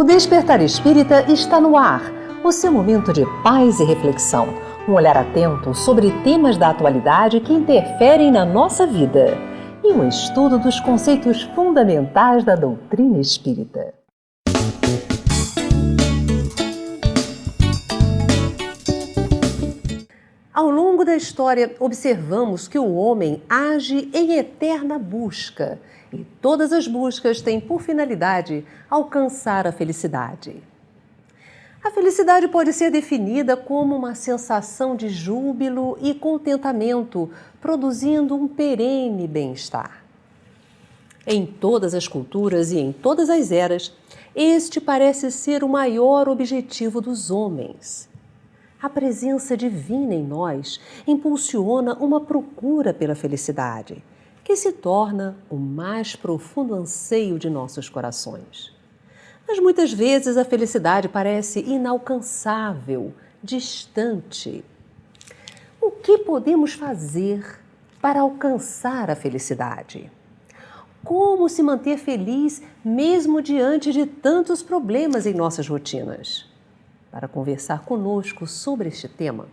O Despertar Espírita está no ar, o seu momento de paz e reflexão. Um olhar atento sobre temas da atualidade que interferem na nossa vida. E um estudo dos conceitos fundamentais da doutrina espírita. Ao longo da história, observamos que o homem age em eterna busca. E todas as buscas têm por finalidade alcançar a felicidade. A felicidade pode ser definida como uma sensação de júbilo e contentamento, produzindo um perene bem-estar. Em todas as culturas e em todas as eras, este parece ser o maior objetivo dos homens. A presença divina em nós impulsiona uma procura pela felicidade, que se torna o mais profundo anseio de nossos corações. Mas muitas vezes a felicidade parece inalcançável, distante. O que podemos fazer para alcançar a felicidade? Como se manter feliz mesmo diante de tantos problemas em nossas rotinas? Para conversar conosco sobre este tema,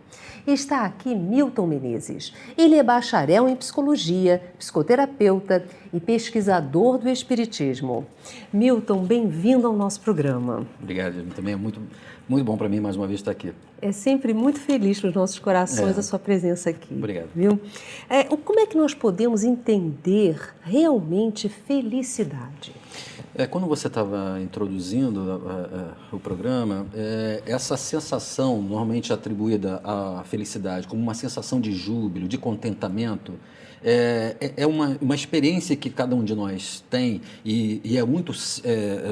está aqui Milton Menezes. Ele é bacharel em psicologia, psicoterapeuta e pesquisador do espiritismo. Milton, bem-vindo ao nosso programa. Obrigado, também é muito bom para mim mais uma vez estar aqui. É sempre muito feliz para os nossos corações a sua presença aqui. Obrigado. Viu? Como é que nós podemos entender realmente felicidade? Quando você estava introduzindo o programa, essa sensação normalmente atribuída à felicidade como uma sensação de júbilo, de contentamento, é uma experiência que cada um de nós tem e é muito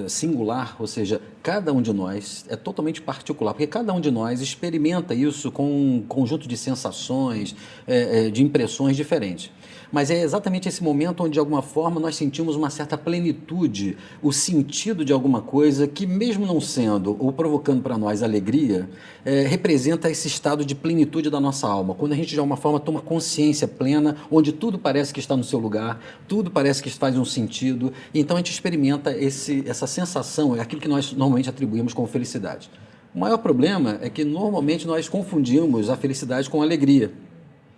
singular, ou seja, cada um de nós é totalmente particular, porque cada um de nós experimenta isso com um conjunto de sensações, de impressões diferentes. Mas é exatamente esse momento onde, de alguma forma, nós sentimos uma certa plenitude, o sentido de alguma coisa que, mesmo não sendo ou provocando para nós alegria, representa esse estado de plenitude da nossa alma. Quando a gente, de alguma forma, toma consciência plena, onde tudo parece que está no seu lugar, tudo parece que faz um sentido, então a gente experimenta essa sensação, é aquilo que nós normalmente atribuímos como felicidade. O maior problema é que, normalmente, nós confundimos a felicidade com a alegria.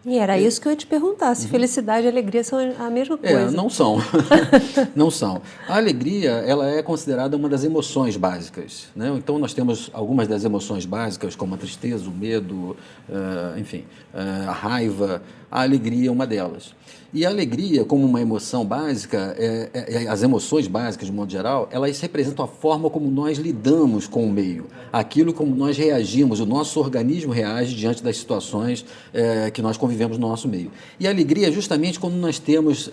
E era isso que eu ia te perguntar, se felicidade e alegria são a mesma coisa. Não são. Não são. A alegria, ela é considerada uma das emoções básicas, né? Então, nós temos algumas das emoções básicas, como a tristeza, o medo, a raiva. A alegria é uma delas. E a alegria, como uma emoção básica, as emoções básicas, de modo geral, elas representam a forma como nós lidamos com o meio, aquilo como nós reagimos, o nosso organismo reage diante das situações que nós convivemos no nosso meio. E a alegria é justamente quando nós temos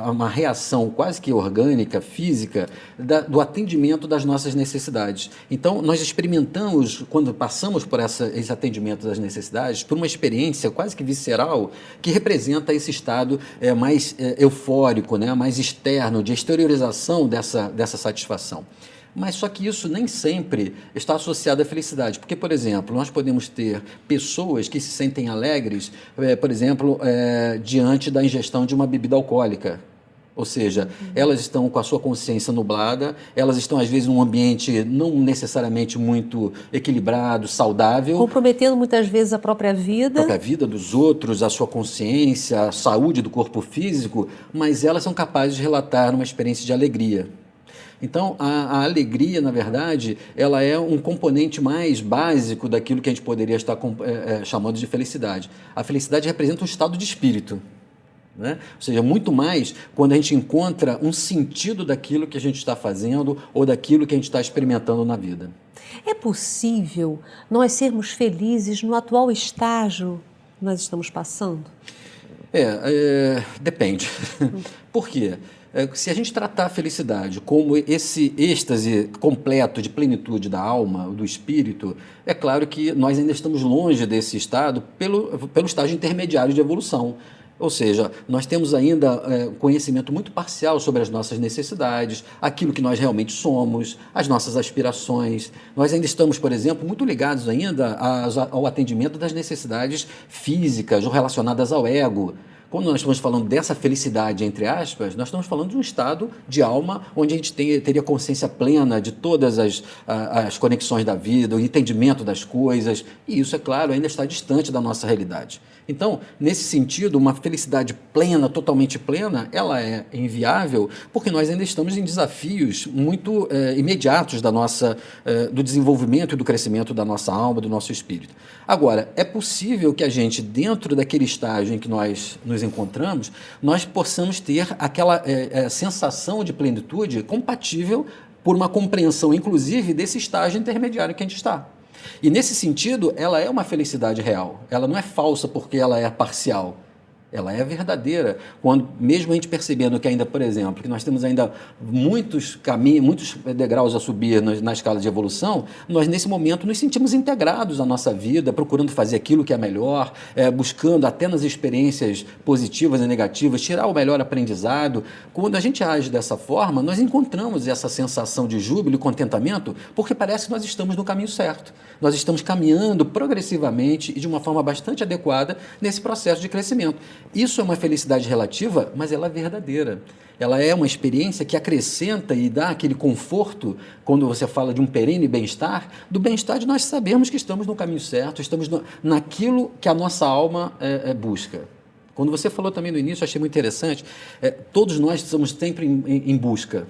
uma reação quase que orgânica, física, do atendimento das nossas necessidades. Então, nós experimentamos, quando passamos por esse atendimento das necessidades, por uma experiência quase que visceral, que representa esse estado mais eufórico, né, mais externo, de exteriorização dessa satisfação. Mas só que isso nem sempre está associado à felicidade, porque, por exemplo, nós podemos ter pessoas que se sentem alegres, por exemplo, diante da ingestão de uma bebida alcoólica. Ou seja, elas estão com a sua consciência nublada, elas estão, às vezes, num ambiente não necessariamente muito equilibrado, saudável. Comprometendo, muitas vezes, a própria vida. A própria vida dos outros, a sua consciência, a saúde do corpo físico, mas elas são capazes de relatar uma experiência de alegria. Então, a alegria, na verdade, ela é um componente mais básico daquilo que a gente poderia estar chamando de felicidade. A felicidade representa um estado de espírito. Né? Ou seja, muito mais quando a gente encontra um sentido daquilo que a gente está fazendo ou daquilo que a gente está experimentando na vida. É possível nós sermos felizes no atual estágio que nós estamos passando? Depende. Por quê? Se a gente tratar a felicidade como esse êxtase completo de plenitude da alma, do espírito, é claro que nós ainda estamos longe desse estado pelo estágio intermediário de evolução. Ou seja, nós temos ainda conhecimento muito parcial sobre as nossas necessidades, aquilo que nós realmente somos, as nossas aspirações. Nós ainda estamos, por exemplo, muito ligados ainda ao atendimento das necessidades físicas ou relacionadas ao ego. Quando nós estamos falando dessa felicidade, entre aspas, nós estamos falando de um estado de alma onde a gente teria consciência plena de todas as conexões da vida, o entendimento das coisas, e isso, é claro, ainda está distante da nossa realidade. Então, nesse sentido, uma felicidade plena, totalmente plena, ela é inviável porque nós ainda estamos em desafios muito imediatos do desenvolvimento e do crescimento da nossa alma, do nosso espírito. Agora, é possível que a gente, dentro daquele estágio em que nós nos encontramos, nós possamos ter aquela sensação de plenitude compatível por uma compreensão, inclusive, desse estágio intermediário que a gente está. E, nesse sentido, ela é uma felicidade real. Ela não é falsa porque ela é parcial. Ela é verdadeira, quando mesmo a gente percebendo que ainda, por exemplo, que nós temos ainda muitos caminhos, muitos degraus a subir na escala de evolução, nós nesse momento nos sentimos integrados à nossa vida, procurando fazer aquilo que é melhor, buscando até nas experiências positivas e negativas, tirar o melhor aprendizado. Quando a gente age dessa forma, nós encontramos essa sensação de júbilo e contentamento, porque parece que nós estamos no caminho certo. Nós estamos caminhando progressivamente e de uma forma bastante adequada nesse processo de crescimento. Isso é uma felicidade relativa, mas ela é verdadeira. Ela é uma experiência que acrescenta e dá aquele conforto, quando você fala de um perene bem-estar, do bem-estar de nós sabermos que estamos no caminho certo, estamos naquilo que a nossa alma busca. Quando você falou também no início, eu achei muito interessante, todos nós estamos sempre em busca.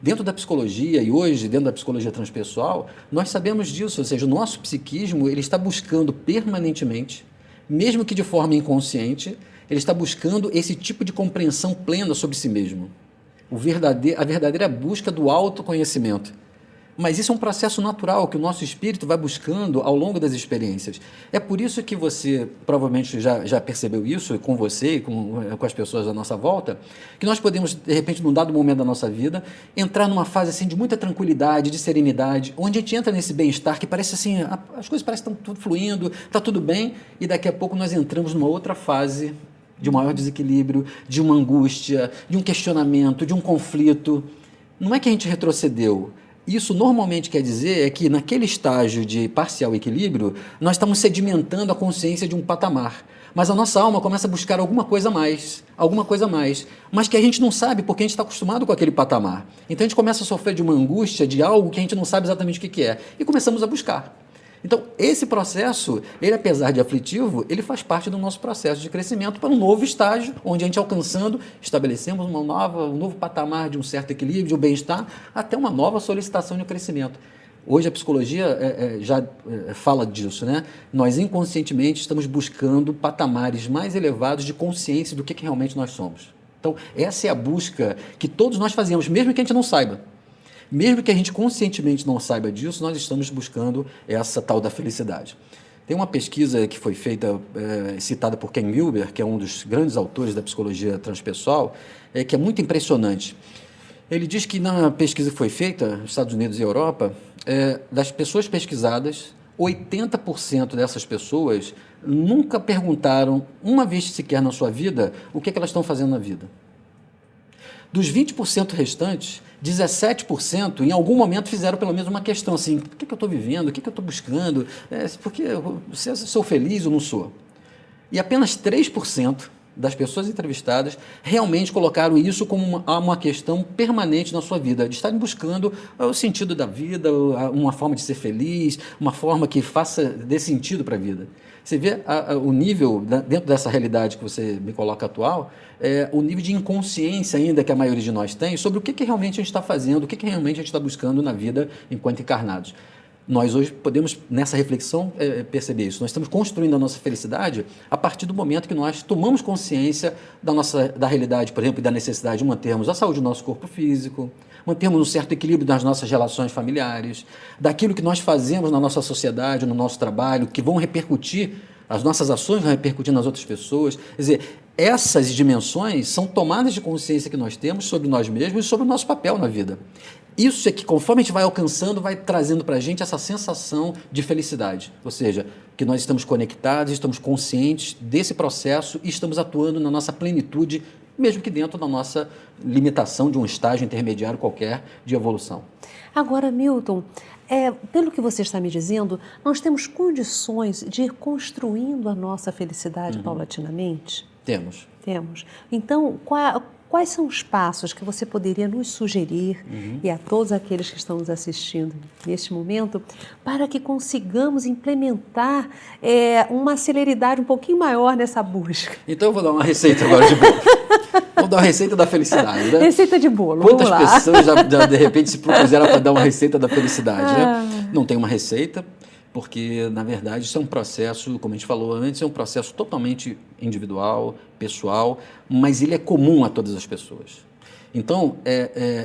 Dentro da psicologia, e hoje dentro da psicologia transpessoal, nós sabemos disso, ou seja, o nosso psiquismo ele está buscando permanentemente, mesmo que de forma inconsciente, ele está buscando esse tipo de compreensão plena sobre si mesmo. A verdadeira busca do autoconhecimento. Mas isso é um processo natural que o nosso espírito vai buscando ao longo das experiências. É por isso que você provavelmente já percebeu isso com você e com as pessoas à nossa volta, que nós podemos, de repente, num dado momento da nossa vida, entrar numa fase assim, de muita tranquilidade, de serenidade, onde a gente entra nesse bem-estar que parece assim, as coisas parecem que estão tudo fluindo, está tudo bem, e daqui a pouco nós entramos numa outra fase de maior desequilíbrio, de uma angústia, de um questionamento, de um conflito. Não é que a gente retrocedeu. Isso normalmente quer dizer que naquele estágio de parcial equilíbrio, nós estamos sedimentando a consciência de um patamar. Mas a nossa alma começa a buscar alguma coisa a mais, mas que a gente não sabe porque a gente está acostumado com aquele patamar. Então a gente começa a sofrer de uma angústia, de algo que a gente não sabe exatamente o que é, e começamos a buscar. Então, esse processo, ele apesar de aflitivo, ele faz parte do nosso processo de crescimento para um novo estágio, onde a gente estabelecemos um novo patamar de um certo equilíbrio, de um bem-estar, até uma nova solicitação de crescimento. Hoje a psicologia já fala disso, né? Nós inconscientemente estamos buscando patamares mais elevados de consciência do que realmente nós somos. Então, essa é a busca que todos nós fazemos, mesmo que a gente não saiba. Mesmo que a gente conscientemente não saiba disso, nós estamos buscando essa tal da felicidade. Tem uma pesquisa que foi feita, citada por Ken Wilber, que é um dos grandes autores da psicologia transpessoal, que é muito impressionante. Ele diz que na pesquisa que foi feita, nos Estados Unidos e Europa, das pessoas pesquisadas, 80% dessas pessoas nunca perguntaram, uma vez sequer na sua vida, o que elas estão fazendo na vida. Dos 20% restantes, 17% em algum momento fizeram pelo menos uma questão assim, o que eu estou vivendo, o que eu estou buscando, porque se eu sou feliz ou não sou. E apenas 3% das pessoas entrevistadas realmente colocaram isso como uma questão permanente na sua vida, de estarem buscando o sentido da vida, uma forma de ser feliz, uma forma que dê sentido para a vida. Você vê o nível, dentro dessa realidade que você me coloca atual, o nível de inconsciência ainda que a maioria de nós tem sobre o que realmente a gente está fazendo, o que realmente a gente está buscando na vida enquanto encarnados. Nós hoje podemos, nessa reflexão, perceber isso. Nós estamos construindo a nossa felicidade a partir do momento que nós tomamos consciência da realidade, por exemplo, e da necessidade de mantermos a saúde do nosso corpo físico, mantermos um certo equilíbrio nas nossas relações familiares, daquilo que nós fazemos na nossa sociedade, no nosso trabalho, que vão repercutir, as nossas ações vão repercutir nas outras pessoas. Quer dizer, essas dimensões são tomadas de consciência que nós temos sobre nós mesmos e sobre o nosso papel na vida. Isso é que, conforme a gente vai alcançando, vai trazendo para a gente essa sensação de felicidade. Ou seja, que nós estamos conectados, estamos conscientes desse processo e estamos atuando na nossa plenitude, mesmo que dentro da nossa limitação de um estágio intermediário qualquer de evolução. Agora, Milton, pelo que você está me dizendo, nós temos condições de ir construindo a nossa felicidade paulatinamente? Temos. Temos. Então, quais são os passos que você poderia nos sugerir e a todos aqueles que estão nos assistindo neste momento para que consigamos implementar uma celeridade um pouquinho maior nessa busca? Então eu vou dar uma receita agora de bolo. Vou dar uma receita da felicidade, né? Receita de bolo, Quantas vamos lá. pessoas já, de repente se propuseram para dar uma receita da felicidade, né? Não tem uma receita, porque, na verdade, isso é um processo, como a gente falou antes, é um processo totalmente individual, pessoal, mas ele é comum a todas as pessoas. Então,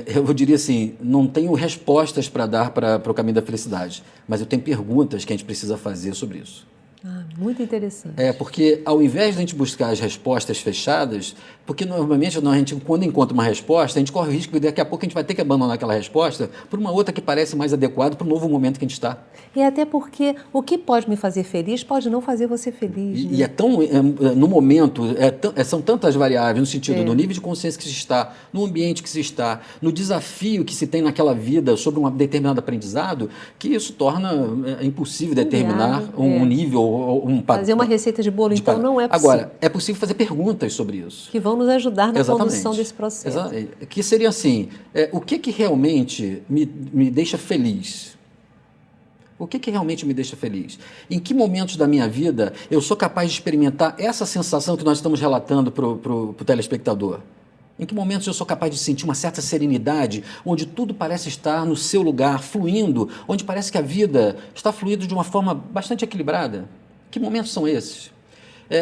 eu diria assim, não tenho respostas para dar para o caminho da felicidade, mas eu tenho perguntas que a gente precisa fazer sobre isso. Muito interessante. Porque ao invés de a gente buscar as respostas fechadas, porque normalmente a gente, quando encontra uma resposta, a gente corre o risco de daqui a pouco a gente vai ter que abandonar aquela resposta por uma outra que parece mais adequada para o novo momento que a gente está. E até porque o que pode me fazer feliz pode não fazer você feliz. E é tão, no momento, são tantas variáveis no sentido do nível de consciência que se está, no ambiente que se está, no desafio que se tem naquela vida sobre um determinado aprendizado, que isso torna impossível determinar um nível. Fazer uma receita de bolo, então, não é possível. Agora, é possível fazer perguntas sobre isso. Que vão nos ajudar na condução desse processo. Que seria assim, o que realmente me deixa feliz? O que realmente me deixa feliz? Em que momentos da minha vida eu sou capaz de experimentar essa sensação que nós estamos relatando para o telespectador? Em que momentos eu sou capaz de sentir uma certa serenidade, onde tudo parece estar no seu lugar, fluindo, onde parece que a vida está fluindo de uma forma bastante equilibrada? Que momentos são esses?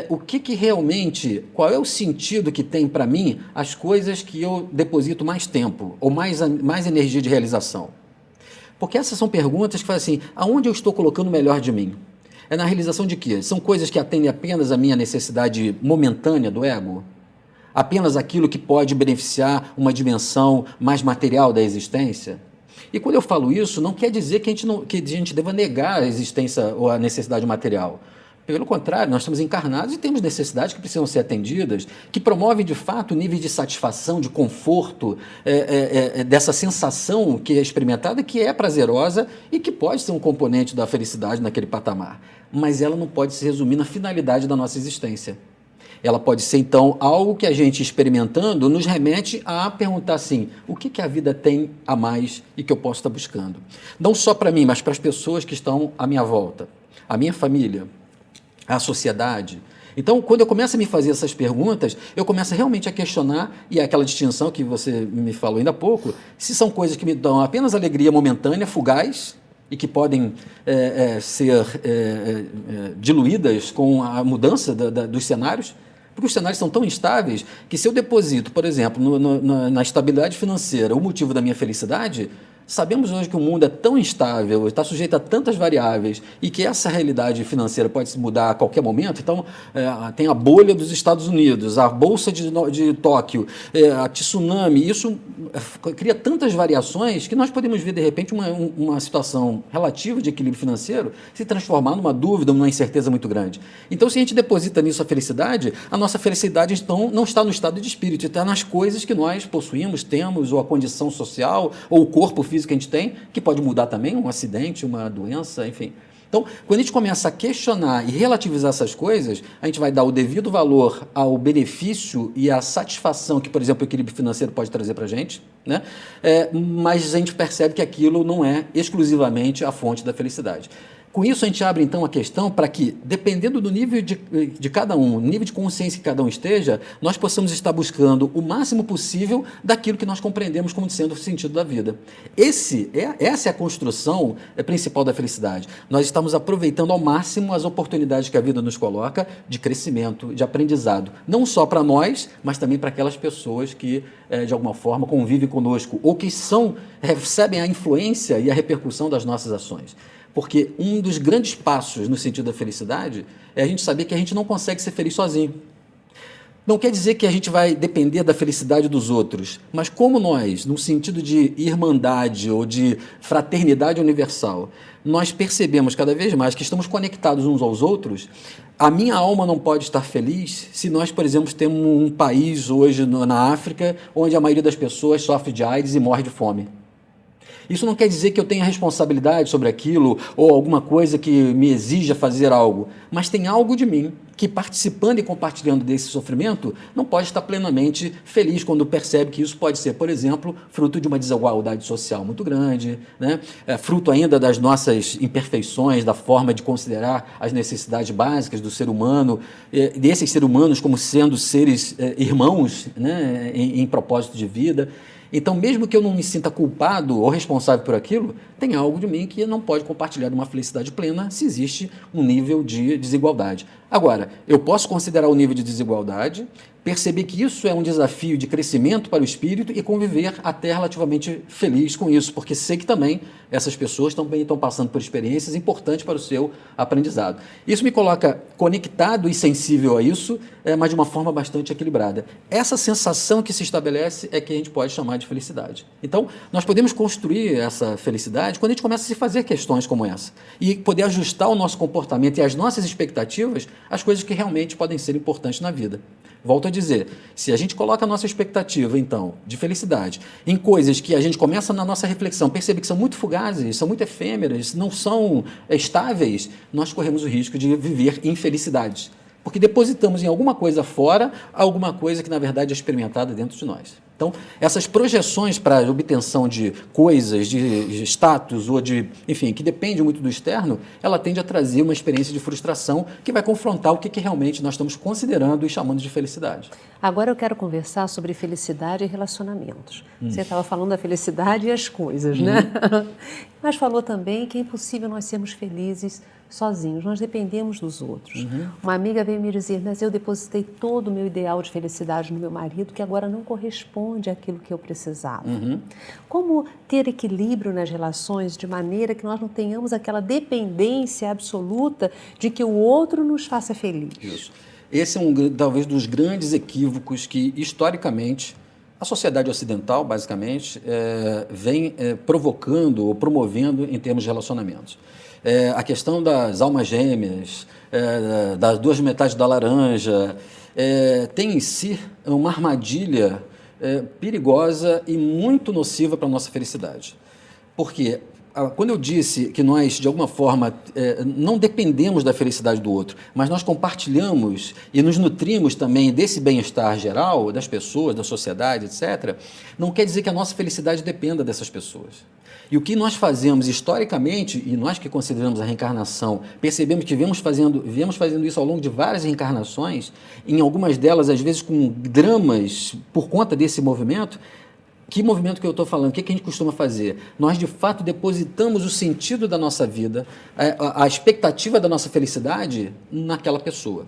O que realmente, qual é o sentido que tem para mim as coisas que eu deposito mais tempo, ou mais energia de realização? Porque essas são perguntas que fazem assim, aonde eu estou colocando o melhor de mim? É na realização de quê? São coisas que atendem apenas a minha necessidade momentânea do ego? Apenas aquilo que pode beneficiar uma dimensão mais material da existência? E quando eu falo isso, não quer dizer que a gente deva negar a existência ou a necessidade material. Pelo contrário, nós estamos encarnados e temos necessidades que precisam ser atendidas, que promovem, de fato, níveis de satisfação, de conforto, dessa sensação que é experimentada, que é prazerosa e que pode ser um componente da felicidade naquele patamar. Mas ela não pode se resumir na finalidade da nossa existência. Ela pode ser, então, algo que a gente experimentando nos remete a perguntar assim, o que a vida tem a mais e que eu posso estar buscando? Não só para mim, mas para as pessoas que estão à minha volta, a minha família, a sociedade. Então, quando eu começo a me fazer essas perguntas, eu começo realmente a questionar, e é aquela distinção que você me falou ainda há pouco, se são coisas que me dão apenas alegria momentânea, fugaz, e que podem ser diluídas com a mudança dos cenários, porque os cenários são tão instáveis que se eu deposito, por exemplo, na estabilidade financeira o motivo da minha felicidade, sabemos hoje que o mundo é tão instável, está sujeito a tantas variáveis e que essa realidade financeira pode se mudar a qualquer momento. Então, tem a bolha dos Estados Unidos, a Bolsa de Tóquio, a tsunami. Isso cria tantas variações que nós podemos ver, de repente, uma situação relativa de equilíbrio financeiro se transformar numa dúvida, numa incerteza muito grande. Então, se a gente deposita nisso a nossa felicidade, então, não está no estado de espírito, está nas coisas que nós possuímos, temos, ou a condição social, ou o corpo físico que a gente tem, que pode mudar também, um acidente, uma doença, enfim. Então, quando a gente começa a questionar e relativizar essas coisas, a gente vai dar o devido valor ao benefício e à satisfação que, por exemplo, o equilíbrio financeiro pode trazer para a gente, né? Mas a gente percebe que aquilo não é exclusivamente a fonte da felicidade. Com isso, a gente abre, então, a questão para que, dependendo do nível de cada um, nível de consciência que cada um esteja, nós possamos estar buscando o máximo possível daquilo que nós compreendemos como sendo o sentido da vida. Essa é a construção principal da felicidade. Nós estamos aproveitando ao máximo as oportunidades que a vida nos coloca de crescimento, de aprendizado. Não só para nós, mas também para aquelas pessoas que, de alguma forma, convivem conosco ou que recebem a influência e a repercussão das nossas ações. Porque um dos grandes passos no sentido da felicidade é a gente saber que a gente não consegue ser feliz sozinho. Não quer dizer que a gente vai depender da felicidade dos outros, mas como nós, no sentido de irmandade ou de fraternidade universal, nós percebemos cada vez mais que estamos conectados uns aos outros, a minha alma não pode estar feliz se nós, por exemplo, temos um país hoje na África onde a maioria das pessoas sofre de AIDS e morre de fome. Isso não quer dizer que eu tenha responsabilidade sobre aquilo ou alguma coisa que me exija fazer algo, mas tem algo de mim que, participando e compartilhando desse sofrimento, não pode estar plenamente feliz quando percebe que isso pode ser, por exemplo, fruto de uma desigualdade social muito grande, né? Fruto ainda das nossas imperfeições, da forma de considerar as necessidades básicas do ser humano, desses seres humanos como sendo seres irmãos, né, em propósito de vida. Então, mesmo que eu não me sinta culpado ou responsável por aquilo, tem algo de mim que não pode compartilhar uma felicidade plena se existe um nível de desigualdade. Agora, eu posso considerar o nível de desigualdade, perceber que isso é um desafio de crescimento para o espírito e conviver até relativamente feliz com isso, porque sei que também essas pessoas também estão passando por experiências importantes para o seu aprendizado. Isso me coloca conectado e sensível a isso, mas de uma forma bastante equilibrada. Essa sensação que se estabelece é que a gente pode chamar de felicidade. Então, nós podemos construir essa felicidade quando a gente começa a se fazer questões como essa e poder ajustar o nosso comportamento e as nossas expectativas às coisas que realmente podem ser importantes na vida. Volto a dizer, se a gente coloca a nossa expectativa, então, de felicidade, em coisas que a gente começa na nossa reflexão, perceber que são muito fugazes, são muito efêmeras, não são estáveis, nós corremos o risco de viver infelicidades. Porque depositamos em alguma coisa fora, alguma coisa que, na verdade, é experimentada dentro de nós. Então, essas projeções para a obtenção de coisas, de status, ou de, enfim, que depende muito do externo, ela tende a trazer uma experiência de frustração que vai confrontar o que realmente nós estamos considerando e chamando de felicidade. Agora eu quero conversar sobre felicidade e relacionamentos. Você estava falando da felicidade e as coisas, né? Mas falou também que é impossível nós sermos felizes sozinhos, nós dependemos dos outros. Uma amiga veio me dizer, mas eu depositei todo o meu ideal de felicidade no meu marido, que agora não corresponde àquilo que eu precisava. Como ter equilíbrio nas relações de maneira que nós não tenhamos aquela dependência absoluta de que o outro nos faça feliz? Isso. Esse é talvez dos grandes equívocos que, historicamente, a sociedade ocidental, basicamente, vem provocando ou promovendo em termos de relacionamentos. A questão das almas gêmeas, das duas metades da laranja, tem em si uma armadilha perigosa e muito nociva para a nossa felicidade. Porque quando eu disse que nós, de alguma forma, não dependemos da felicidade do outro, mas nós compartilhamos e nos nutrimos também desse bem-estar geral, das pessoas, da sociedade, etc., não quer dizer que a nossa felicidade dependa dessas pessoas. E o que nós fazemos historicamente, e nós que consideramos a reencarnação, percebemos que viemos fazendo isso ao longo de várias reencarnações, em algumas delas, às vezes, com dramas por conta desse movimento. Que movimento que eu estou falando? O que a gente costuma fazer? Nós, de fato, depositamos o sentido da nossa vida, a expectativa da nossa felicidade naquela pessoa.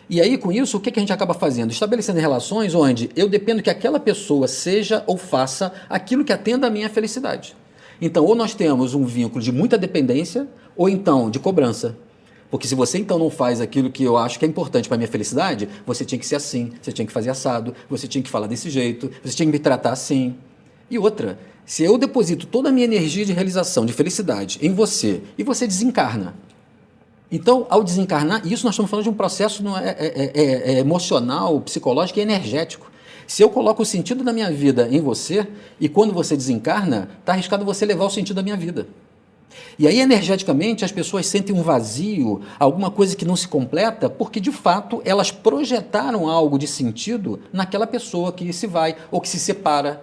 E aí, com isso, o que a gente acaba fazendo? Estabelecendo relações onde eu dependo que aquela pessoa seja ou faça aquilo que atenda à minha felicidade. Então, ou nós temos um vínculo de muita dependência, ou então de cobrança. Porque se você então não faz aquilo que eu acho que é importante para a minha felicidade, você tinha que ser assim, você tinha que fazer assado, você tinha que falar desse jeito, você tinha que me tratar assim. E outra, se eu deposito toda a minha energia de realização, de felicidade em você, e você desencarna. Então, ao desencarnar, isso nós estamos falando de um processo emocional, psicológico e energético. Se eu coloco o sentido da minha vida em você, e quando você desencarna, está arriscado você levar o sentido da minha vida. E aí, energeticamente, as pessoas sentem um vazio, alguma coisa que não se completa, porque, de fato, elas projetaram algo de sentido naquela pessoa que se vai ou que se separa.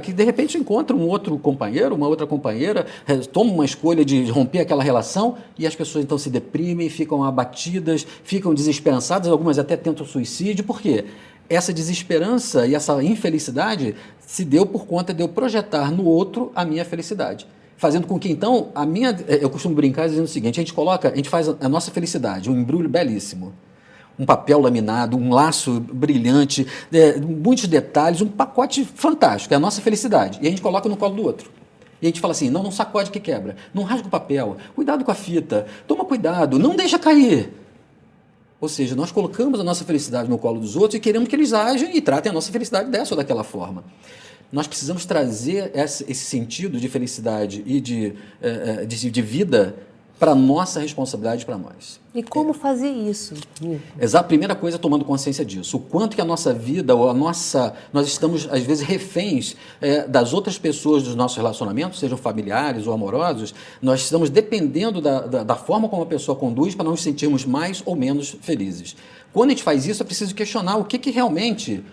Que de repente encontra um outro companheiro, uma outra companheira, toma uma escolha de romper aquela relação e as pessoas então se deprimem, ficam abatidas, ficam desesperançadas, algumas até tentam suicídio. Por quê? Essa desesperança e essa infelicidade se deu por conta de eu projetar no outro a minha felicidade. Fazendo com que, então, eu costumo brincar dizendo o seguinte, a gente faz a nossa felicidade, um embrulho belíssimo, um papel laminado, um laço brilhante, muitos detalhes, um pacote fantástico, é a nossa felicidade, e a gente coloca no colo do outro. E a gente fala assim, não sacode que quebra, não rasga o papel, cuidado com a fita, toma cuidado, não deixa cair. Ou seja, nós colocamos a nossa felicidade no colo dos outros e queremos que eles ajam e tratem a nossa felicidade dessa ou daquela forma. Nós precisamos trazer esse sentido de felicidade e de vida para nossa responsabilidade para nós. E como fazer isso? A primeira coisa é tomando consciência disso. O quanto que a nossa vida, ou nós estamos, às vezes, reféns das outras pessoas dos nossos relacionamentos, sejam familiares ou amorosos, nós estamos dependendo da forma como a pessoa conduz para nos sentirmos mais ou menos felizes. Quando a gente faz isso, é preciso questionar o que realmente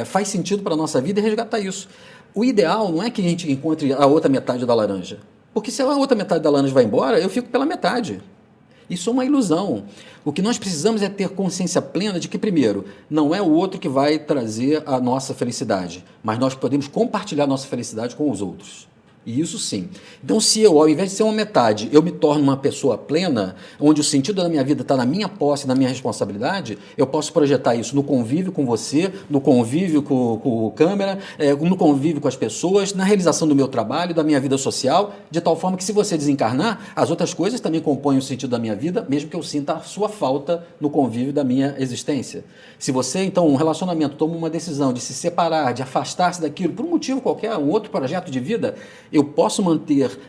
faz sentido para a nossa vida e resgatar isso. O ideal não é que a gente encontre a outra metade da laranja, porque se a outra metade da laranja vai embora, eu fico pela metade. Isso é uma ilusão. O que nós precisamos é ter consciência plena de que, primeiro, não é o outro que vai trazer a nossa felicidade, mas nós podemos compartilhar a nossa felicidade com os outros. E isso sim. Então, se eu, ao invés de ser uma metade, eu me torno uma pessoa plena, onde o sentido da minha vida está na minha posse, na minha responsabilidade, eu posso projetar isso no convívio com você, no convívio com o câmera, no convívio com as pessoas, na realização do meu trabalho, da minha vida social, de tal forma que, se você desencarnar, as outras coisas também compõem o sentido da minha vida, mesmo que eu sinta a sua falta no convívio da minha existência. Se você, então, um relacionamento, toma uma decisão de se separar, de afastar-se daquilo, por um motivo qualquer, um outro projeto de vida, eu posso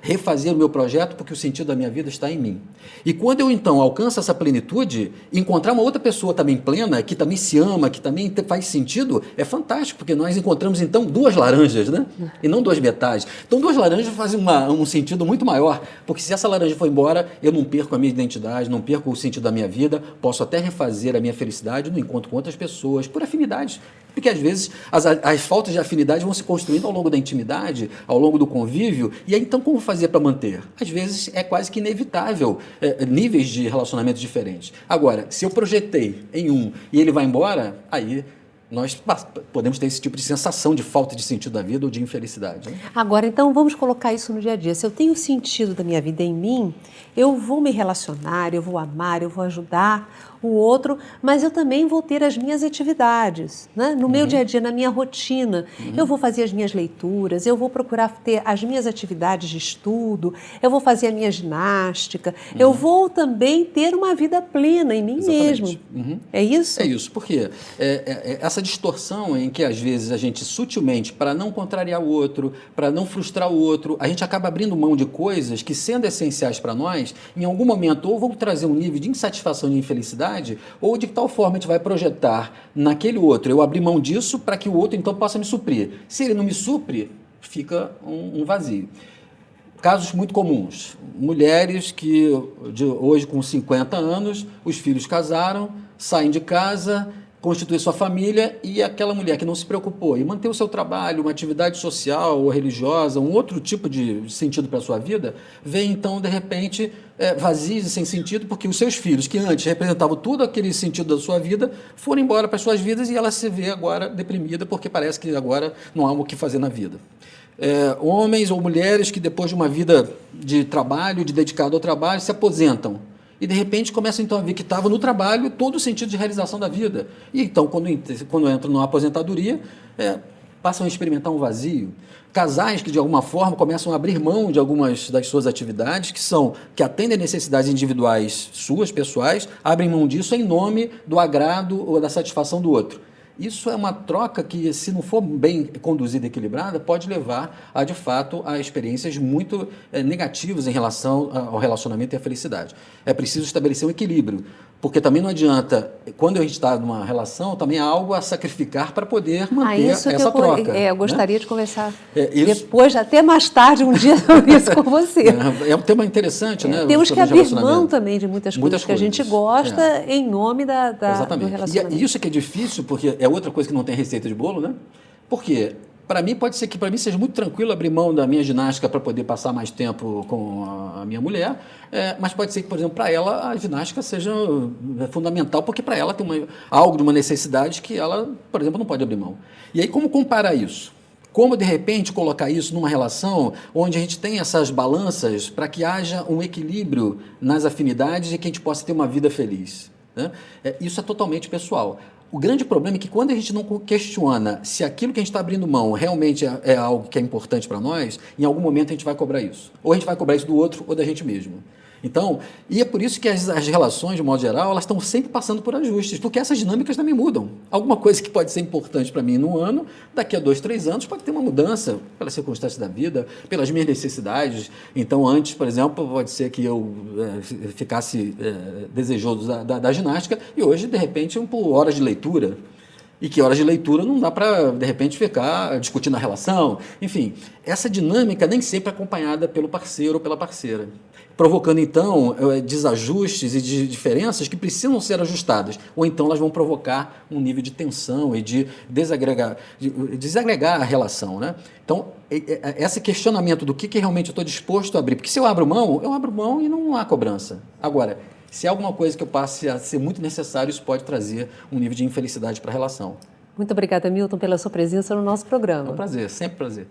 refazer o meu projeto porque o sentido da minha vida está em mim. E quando eu, então, alcanço essa plenitude, encontrar uma outra pessoa também plena, que também se ama, que também faz sentido, é fantástico, porque nós encontramos, então, duas laranjas, né? E não duas metades. Então, duas laranjas fazem um sentido muito maior, porque se essa laranja for embora, eu não perco a minha identidade, não perco o sentido da minha vida, posso até refazer a minha felicidade no encontro com outras pessoas, por afinidades. Porque, às vezes, as faltas de afinidade vão se construindo ao longo da intimidade, ao longo do convívio, e aí, então, como fazer para manter? Às vezes, é quase que inevitável níveis de relacionamentos diferentes. Agora, se eu projetei em um e ele vai embora, aí nós podemos ter esse tipo de sensação de falta de sentido da vida ou de infelicidade. Né? Agora, então, vamos colocar isso no dia a dia. Se eu tenho o sentido da minha vida em mim, eu vou me relacionar, eu vou amar, eu vou ajudar o outro, mas eu também vou ter as minhas atividades, né? No meu dia a dia, na minha rotina. Eu vou fazer as minhas leituras, eu vou procurar ter as minhas atividades de estudo, eu vou fazer a minha ginástica, eu vou também ter uma vida plena em mim mesmo. É isso? É isso, porque essa distorção em que, às vezes, a gente sutilmente, para não contrariar o outro, para não frustrar o outro, a gente acaba abrindo mão de coisas que, sendo essenciais para nós, em algum momento ou vão trazer um nível de insatisfação e de infelicidade, ou de tal forma a gente vai projetar naquele outro, eu abrir mão disso para que o outro então possa me suprir. Se ele não me supre, fica um vazio. Casos muito comuns, mulheres que hoje com 50 anos, os filhos casaram, saem de casa, constituir sua família, e aquela mulher que não se preocupou em manter o seu trabalho, uma atividade social ou religiosa, um outro tipo de sentido para a sua vida, vem então, de repente, vazios e sem sentido, porque os seus filhos, que antes representavam todo aquele sentido da sua vida, foram embora para as suas vidas e ela se vê agora deprimida, porque parece que agora não há o que fazer na vida. Homens ou mulheres que, depois de uma vida de trabalho, de dedicado ao trabalho, se aposentam. E, de repente, começam então a ver que estava no trabalho todo o sentido de realização da vida. E, então, quando entram na aposentadoria, passam a experimentar um vazio. Casais que, de alguma forma, começam a abrir mão de algumas das suas atividades, que atendem a necessidades individuais suas, pessoais, abrem mão disso em nome do agrado ou da satisfação do outro. Isso é uma troca que, se não for bem conduzida e equilibrada, pode levar, de fato, a experiências muito negativas em relação ao relacionamento e à felicidade. É preciso estabelecer um equilíbrio, porque também não adianta, quando a gente está numa relação, também há algo a sacrificar para poder manter essa troca. Eu gostaria de conversar depois, até mais tarde, um dia, sobre isso com você. É um tema interessante, né? Temos que abrir mão também de muitas coisas que a gente gosta em nome do relacionamento. E isso que é difícil, porque é outra coisa que não tem receita de bolo, né? Porque para mim pode ser que para mim seja muito tranquilo abrir mão da minha ginástica para poder passar mais tempo com a minha mulher, mas pode ser que, por exemplo, para ela a ginástica seja fundamental, porque para ela tem algo de uma necessidade que ela, por exemplo, não pode abrir mão. E aí, como comparar isso? Como, de repente, colocar isso numa relação onde a gente tem essas balanças para que haja um equilíbrio nas afinidades e que a gente possa ter uma vida feliz, né? Isso é totalmente pessoal. O grande problema é que, quando a gente não questiona se aquilo que a gente está abrindo mão realmente é algo que é importante para nós, em algum momento a gente vai cobrar isso. Ou a gente vai cobrar isso do outro ou da gente mesmo. Então, e é por isso que as relações, de modo geral, elas estão sempre passando por ajustes, porque essas dinâmicas também mudam. Alguma coisa que pode ser importante para mim no ano, daqui a 2, 3 anos pode ter uma mudança pelas circunstâncias da vida, pelas minhas necessidades. Então, antes, por exemplo, pode ser que eu ficasse desejoso da ginástica e hoje, de repente, por horas de leitura. E que horas de leitura não dá para, de repente, ficar discutindo a relação. Enfim, essa dinâmica nem sempre é acompanhada pelo parceiro ou pela parceira, provocando, então, desajustes e diferenças que precisam ser ajustadas. Ou então elas vão provocar um nível de tensão e de desagregar a relação, né? Então, esse questionamento do que realmente eu estou disposto a abrir. Porque se eu abro mão e não há cobrança. Agora, se há alguma coisa que eu passe a ser muito necessário, isso pode trazer um nível de infelicidade para a relação. Muito obrigada, Milton, pela sua presença no nosso programa. É um prazer, sempre prazer.